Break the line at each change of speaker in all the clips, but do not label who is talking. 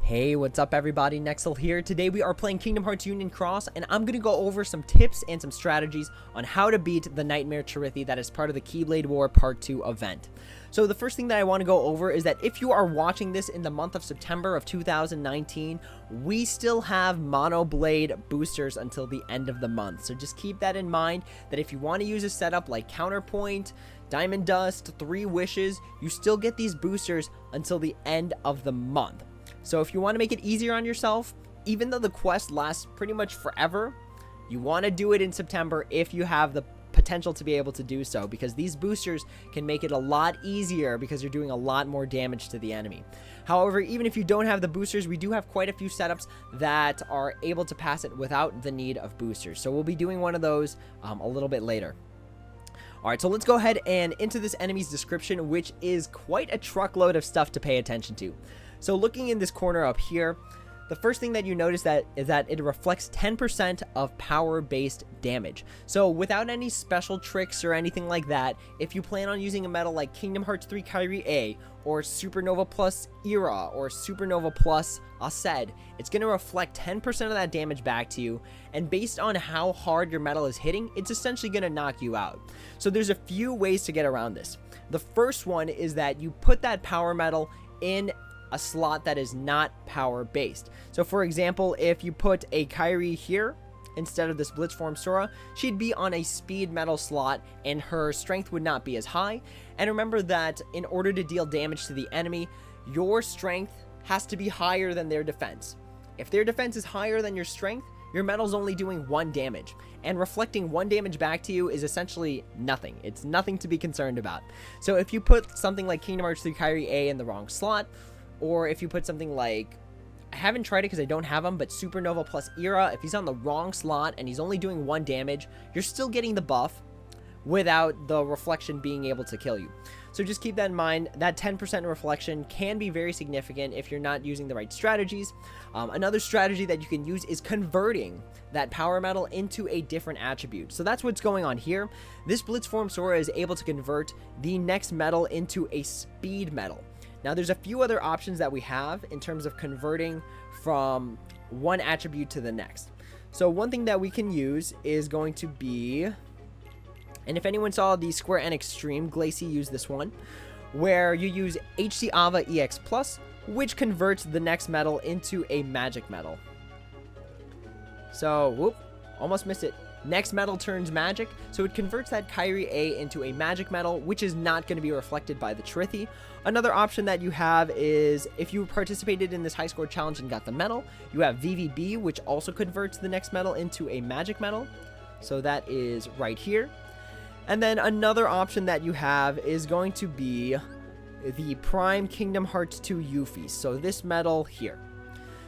Hey, what's up everybody, Nexel here. Today we are playing Kingdom Hearts Union Cross, and I'm going to go over some tips and some strategies on how to beat the Nightmare Chirithy that is part of the Keyblade War Part 2 event. So the first thing that I want to go over is that if you are watching this in the month of September of 2019, we still have Mono Blade boosters until the end of the month. So just keep that in mind, that if you want to use a setup like Counterpoint, Diamond Dust, 3 Wishes, you still get these boosters until the end of the month. So if you want to make it easier on yourself, even though the quest lasts pretty much forever, you want to do it in September if you have the potential to be able to do so, because these boosters can make it a lot easier because you're doing a lot more damage to the enemy. However, even if you don't have the boosters, we do have quite a few setups that are able to pass it without the need of boosters. So we'll be doing one of those a little bit later. Alright, so let's go ahead and into this enemy's description, which is quite a truckload of stuff to pay attention to. So looking in this corner up here, the first thing that you notice is that it reflects 10% of power-based damage. So without any special tricks or anything like that, if you plan on using a medal like Kingdom Hearts 3 Kyrie A, or Supernova Plus Era, or Supernova Plus Aced, it's going to reflect 10% of that damage back to you, and based on how hard your medal is hitting, it's essentially going to knock you out. So there's a few ways to get around this. The first one is that you put that power medal in a slot that is not power based. So for example, if you put a Kyrie here instead of this Blitzform Sora, she'd be on a speed metal slot and her strength would not be as high. And remember that in order to deal damage to the enemy, your strength has to be higher than their defense. If their defense is higher than your strength, your medal's only doing 1 damage, and reflecting 1 damage back to you is essentially nothing. It's nothing to be concerned about. So if you put something like Kingdom Hearts 3 Kyrie A in the wrong slot, or if you put something like, I haven't tried it because I don't have him, but Supernova Plus Era, if he's on the wrong slot and he's only doing 1 damage, you're still getting the buff without the reflection being able to kill you. So just keep that in mind. That 10% reflection can be very significant if you're not using the right strategies. Another strategy that you can use is converting that power medal into a different attribute. So that's what's going on here. This Blitzform Sora is able to convert the next medal into a speed medal. Now, there's a few other options that we have in terms of converting from one attribute to the next. So one thing that we can use is going to be, and if anyone saw the Square Enix stream, Glacy used this one, where you use HC Ava EX Plus, which converts the next medal into a magic medal. So, whoop, almost missed it. Next medal turns magic, so it converts that Kyrie A into a magic medal, which is not going to be reflected by the Chirithy. Another option that you have is, if you participated in this high score challenge and got the medal, you have VVB, which also converts the next medal into a magic medal. So that is right here. And then another option that you have is going to be the Prime Kingdom Hearts 2 Yuffie. So this medal here.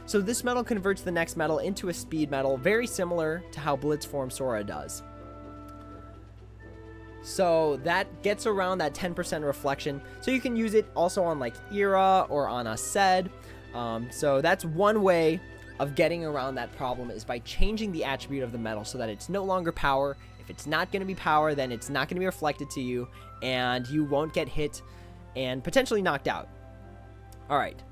So this medal converts the next medal into a speed medal, very similar to how Blitzform Sora does. So that gets around that 10% reflection. So you can use it also on like Era or on Aced. So that's one way of getting around that problem, is by changing the attribute of the medal so that it's no longer power. If it's not going to be power, then it's not going to be reflected to you, and you won't get hit and potentially knocked out. All right.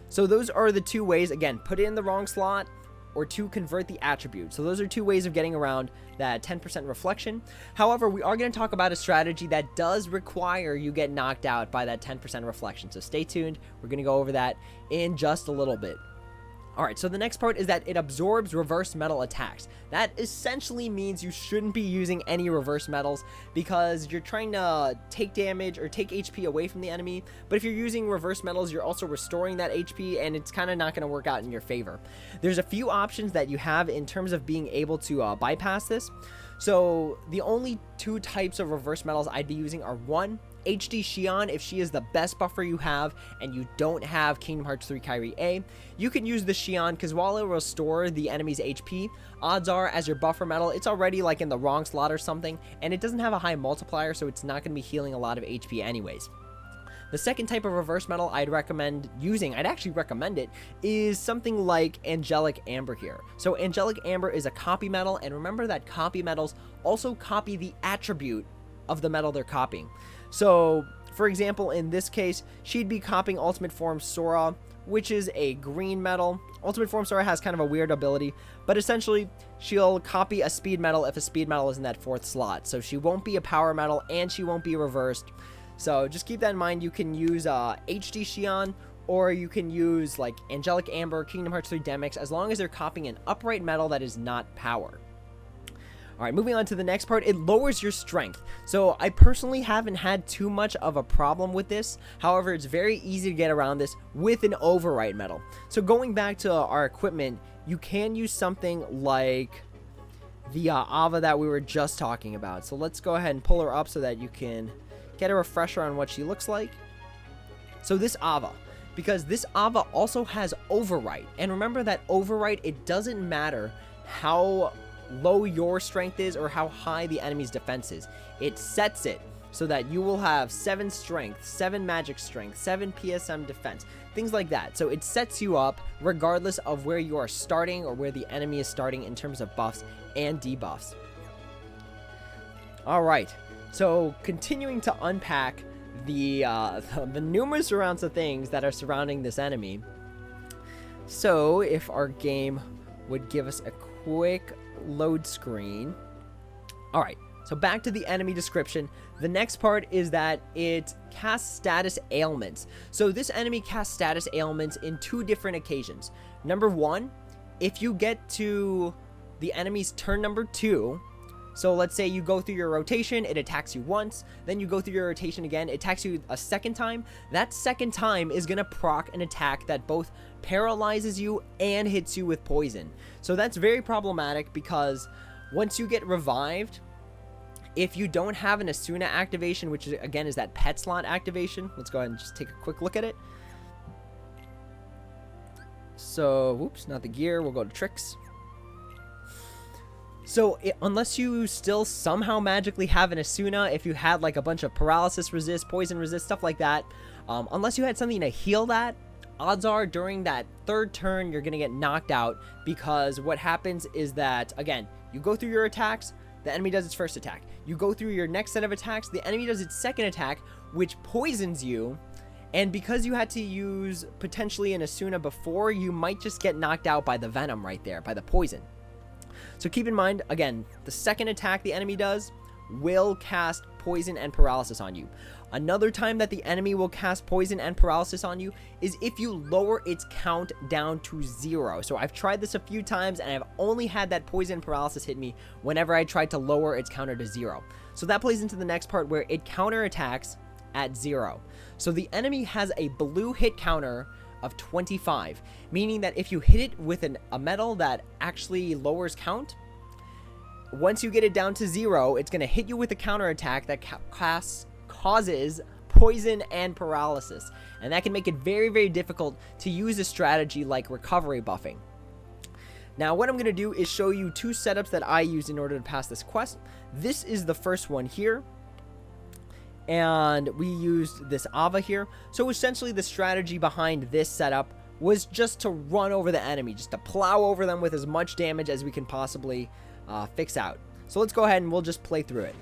So those are the 2 ways. Again, put it in the wrong slot, or to convert the attribute. So those are 2 ways of getting around that 10% reflection. However, we are going to talk about a strategy that does require you get knocked out by that 10% reflection. So stay tuned. We're going to go over that in just a little bit. Alright, so the next part is that it absorbs reverse medal attacks. That essentially means you shouldn't be using any reverse medals, because you're trying to take damage or take HP away from the enemy. But if you're using reverse medals, you're also restoring that HP, and it's kind of not going to work out in your favor. There's a few options that you have in terms of being able to bypass this. So the only 2 types of reverse medals I'd be using are 1, HD Xion. If she is the best buffer you have and you don't have Kingdom Hearts 3 Kyrie A, you can use the Xion, because while it will restore the enemy's HP, odds are as your buffer medal, it's already like in the wrong slot or something, and it doesn't have a high multiplier, so it's not going to be healing a lot of HP anyways. The second type of reverse medal I'd recommend using, I'd actually recommend it, is something like Angelic Amber here. So Angelic Amber is a copy medal, and remember that copy medals also copy the attribute of the medal they're copying. So, for example, in this case, she'd be copying Ultimate Form Sora which is a green metal. Ultimate Form Star has kind of a weird ability, but essentially she'll copy a speed metal if a speed metal is in that 4th slot. So she won't be a power metal and she won't be reversed. So just keep that in mind. You can use HD Xion, or you can use like Angelic Amber, Kingdom Hearts 3 Demix, as long as they're copying an upright metal that is not power. Alright, moving on to the next part, it lowers your strength. So I personally haven't had too much of a problem with this. However, it's very easy to get around this with an overwrite metal. So going back to our equipment, you can use something like the Ava that we were just talking about. So let's go ahead and pull her up so that you can get a refresher on what she looks like. So this Ava, because this Ava also has overwrite. And remember that overwrite, it doesn't matter how low your strength is or how high the enemy's defense is. It sets it so that you will have 7 strength, 7 magic strength, 7 PSM defense, things like that. So it sets you up regardless of where you are starting or where the enemy is starting in terms of buffs and debuffs. Alright, so continuing to unpack the numerous amounts of things that are surrounding this enemy. So if our game would give us a quick load screen. Alright, so back to the enemy description. The next part is that it casts status ailments. So this enemy casts status ailments in 2 different occasions. Number 1, if you get to the enemy's turn number 2, so let's say you go through your rotation, it attacks you once, then you go through your rotation again, it attacks you a second time. That second time is going to proc an attack that both paralyzes you and hits you with poison. So that's very problematic because once you get revived, if you don't have an Asuna activation, which again is that pet slot activation, let's go ahead and just take a quick look at it. So, whoops, not the gear, we'll go to tricks. So unless you still somehow magically have an Asuna, if you had like a bunch of paralysis resist, poison resist, stuff like that, unless you had something to heal that, odds are during that 3rd turn you're going to get knocked out, because what happens is that, again, you go through your attacks, the enemy does its first attack. You go through your next set of attacks, the enemy does its second attack, which poisons you, and because you had to use potentially an Asuna before, you might just get knocked out by the venom right there, by the poison. So keep in mind, again, the second attack the enemy does will cast poison and paralysis on you. Another time that the enemy will cast poison and paralysis on you is if you lower its count down to 0. So I've tried this a few times and I've only had that poison and paralysis hit me whenever I tried to lower its counter to 0. So that plays into the next part where it counterattacks at 0. So the enemy has a blue hit counter of 25, meaning that if you hit it with a metal that actually lowers count, once you get it down to 0, it's going to hit you with a counterattack that causes poison and paralysis, and that can make it very, very difficult to use a strategy like recovery buffing. Now what I'm going to do is show you 2 setups that I used in order to pass this quest. This is the first one here, and we used this Ava here. So essentially the strategy behind this setup was just to run over the enemy, just to plow over them with as much damage as we can possibly fix out. So let's go ahead and we'll just play through it.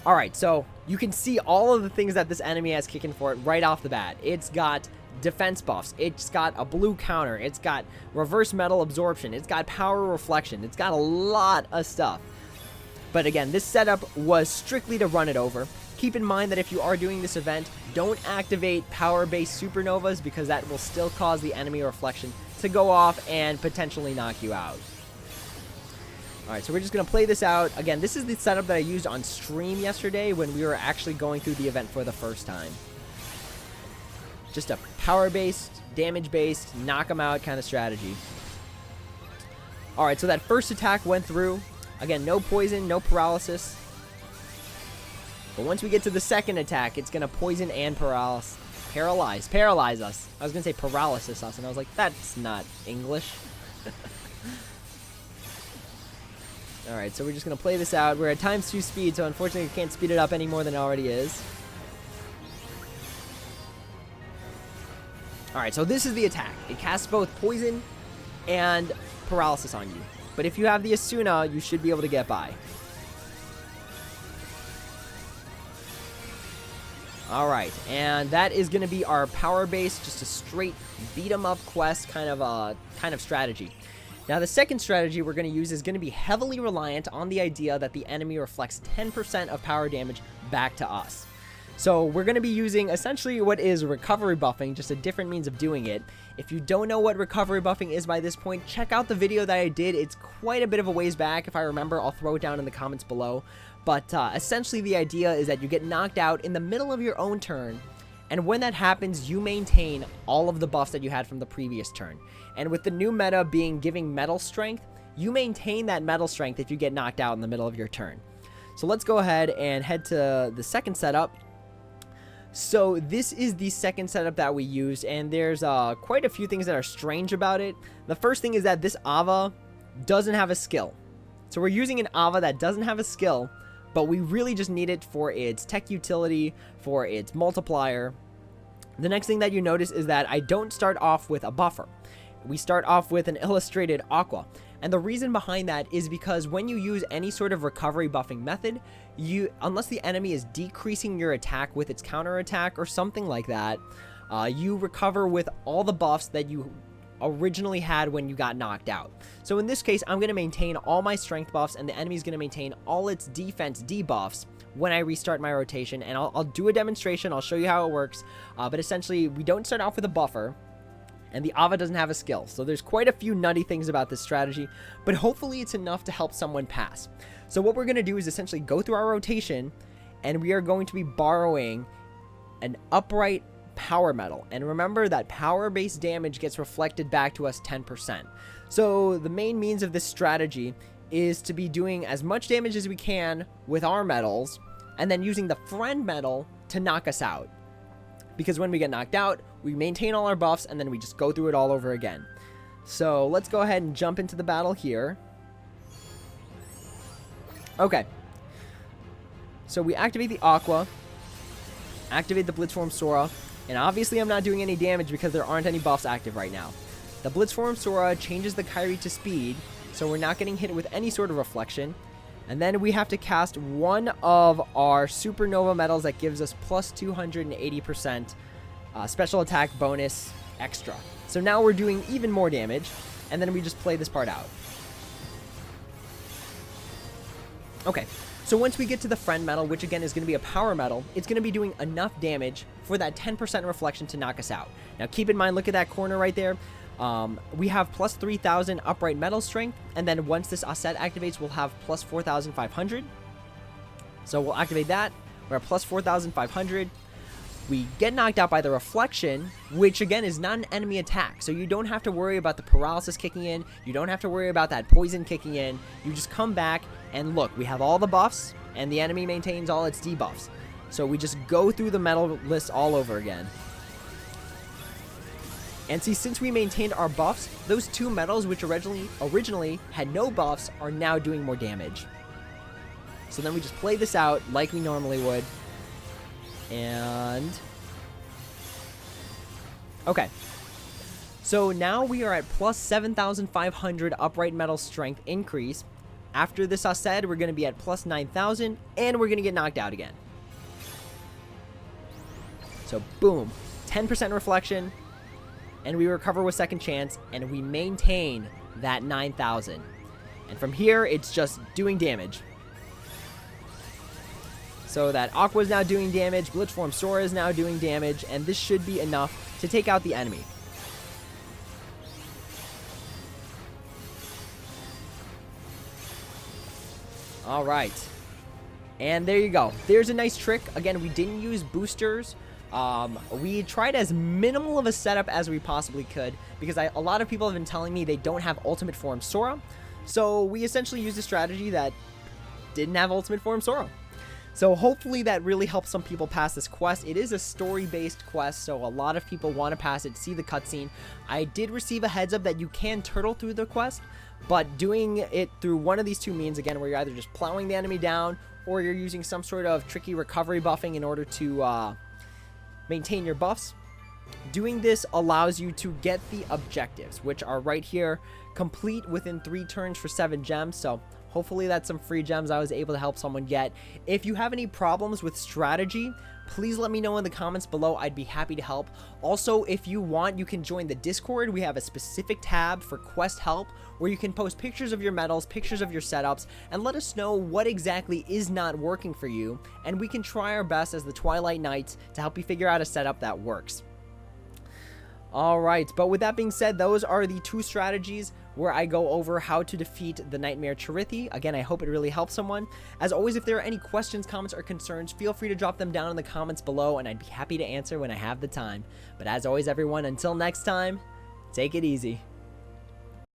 Alright, so you can see all of the things that this enemy has kicking for it right off the bat. It's got defense buffs, it's got a blue counter, it's got reverse metal absorption, it's got power reflection, it's got a lot of stuff. But again, this setup was strictly to run it over. Keep in mind that if you are doing this event, don't activate power-based supernovas, because that will still cause the enemy reflection to go off and potentially knock you out. Alright, so we're just going to play this out. Again, this is the setup that I used on stream yesterday when we were actually going through the event for the first time. Just a power-based, damage-based, knock them out kind of strategy. Alright, so that first attack went through. Again, no poison, no paralysis. But once we get to the second attack, it's going to poison and paralyze us. I was going to say paralysis us, and I was like, that's not English. Alright, so we're just going to play this out. We're at ×2 speed, so unfortunately we can't speed it up any more than it already is. Alright, so this is the attack. It casts both poison and paralysis on you. But if you have the Asuna, you should be able to get by. Alright, and that is going to be our power base, just a straight beat 'em up quest kind of strategy. Now the second strategy we're going to use is going to be heavily reliant on the idea that the enemy reflects 10% of power damage back to us. So we're going to be using essentially what is recovery buffing, just a different means of doing it. If you don't know what recovery buffing is by this point, check out the video that I did. It's quite a bit of a ways back. If I remember, I'll throw it down in the comments below. But essentially the idea is that you get knocked out in the middle of your own turn, and when that happens, you maintain all of the buffs that you had from the previous turn. And with the new meta being giving metal strength, you maintain that metal strength if you get knocked out in the middle of your turn. So let's go ahead and head to the second setup. So this is the second setup that we used, and there's quite a few things that are strange about it. The first thing is that this Ava doesn't have a skill. So we're using an Ava that doesn't have a skill, but we really just need it for its tech utility, for its multiplier. The next thing that you notice is that I don't start off with a buffer. We start off with an illustrated Aqua. And the reason behind that is because when you use any sort of recovery buffing method, unless the enemy is decreasing your attack with its counter attack or something like that, you recover with all the buffs that you originally had when you got knocked out. So in this case, I'm going to maintain all my strength buffs, and the enemy is going to maintain all its defense debuffs when I restart my rotation. And I'll do a demonstration. I'll show you how it works. But essentially, we don't start off with a buffer, and the Ava doesn't have a skill. So there's quite a few nutty things about this strategy, but hopefully it's enough to help someone pass. So what we're going to do is essentially go through our rotation, and we are going to be borrowing an upright power metal. And remember that power-based damage gets reflected back to us 10%. So the main means of this strategy is to be doing as much damage as we can with our metals, and then using the friend metal to knock us out. Because when we get knocked out, we maintain all our buffs, and then we just go through it all over again. So let's go ahead and jump into the battle here. Okay. So we activate the Aqua, activate the Blitzform Sora, and obviously I'm not doing any damage because there aren't any buffs active right now. The Blitzform Sora changes the Kyrie to speed, so we're not getting hit with any sort of reflection. And then we have to cast one of our Supernova medals that gives us plus 280% special attack bonus extra. So now we're doing even more damage, and then we just play this part out. Okay, so once we get to the friend medal, which again is going to be a power medal, it's going to be doing enough damage for that 10% reflection to knock us out. Now keep in mind, look at that corner right there. We have plus 3,000 upright metal strength, and then once this asset activates, we'll have plus 4,500. So we'll activate that. We're at plus 4,500. We get knocked out by the reflection, which again is not an enemy attack. So you don't have to worry about the paralysis kicking in. You don't have to worry about that poison kicking in. You just come back and look, we have all the buffs, and the enemy maintains all its debuffs. So we just go through the metal list all over again. And see, since we maintained our buffs, those two metals which originally had no buffs are now doing more damage. So then we just play this out like we normally would. And okay. So now we are at plus 7,500 upright metal strength increase. After this asset, we're going to be at plus 9,000, and we're going to get knocked out again. So boom, 10% reflection. And we recover with second chance, and we maintain that 9,000. And from here, it's just doing damage. So that Aqua is now doing damage, Blitzform Sora is now doing damage, and this should be enough to take out the enemy. Alright. And there you go. There's a nice trick. Again, we didn't use boosters. We tried as minimal of a setup as we possibly could, because a lot of people have been telling me they don't have Ultimate Form Sora. So we essentially used a strategy that didn't have Ultimate Form Sora. So hopefully that really helps some people pass this quest. It is a story-based quest, so a lot of people want to pass it, see the cutscene. I did receive a heads up that you can turtle through the quest, but doing it through one of these two means, again, where you're either just plowing the enemy down, or you're using some sort of tricky recovery buffing in order to maintain your buffs. Doing this allows you to get the objectives, which are right here, complete within 3 turns for 7 gems. So Hopefully that's some free gems I was able to help someone get. If you have any problems with strategy, please let me know in the comments below. I'd be happy to help. Also, if you want, you can join the Discord. We have a specific tab for quest help where you can post pictures of your medals, pictures of your setups, and let us know what exactly is not working for you, and we can try our best as the Twilight Knights to help you figure out a setup that works. Alright, but with that being said, those are the 2 strategies where I go over how to defeat the Nightmare Chirithy. Again, I hope it really helps someone. As always, if there are any questions, comments, or concerns, feel free to drop them down in the comments below, and I'd be happy to answer when I have the time. But as always, everyone, until next time, take it easy.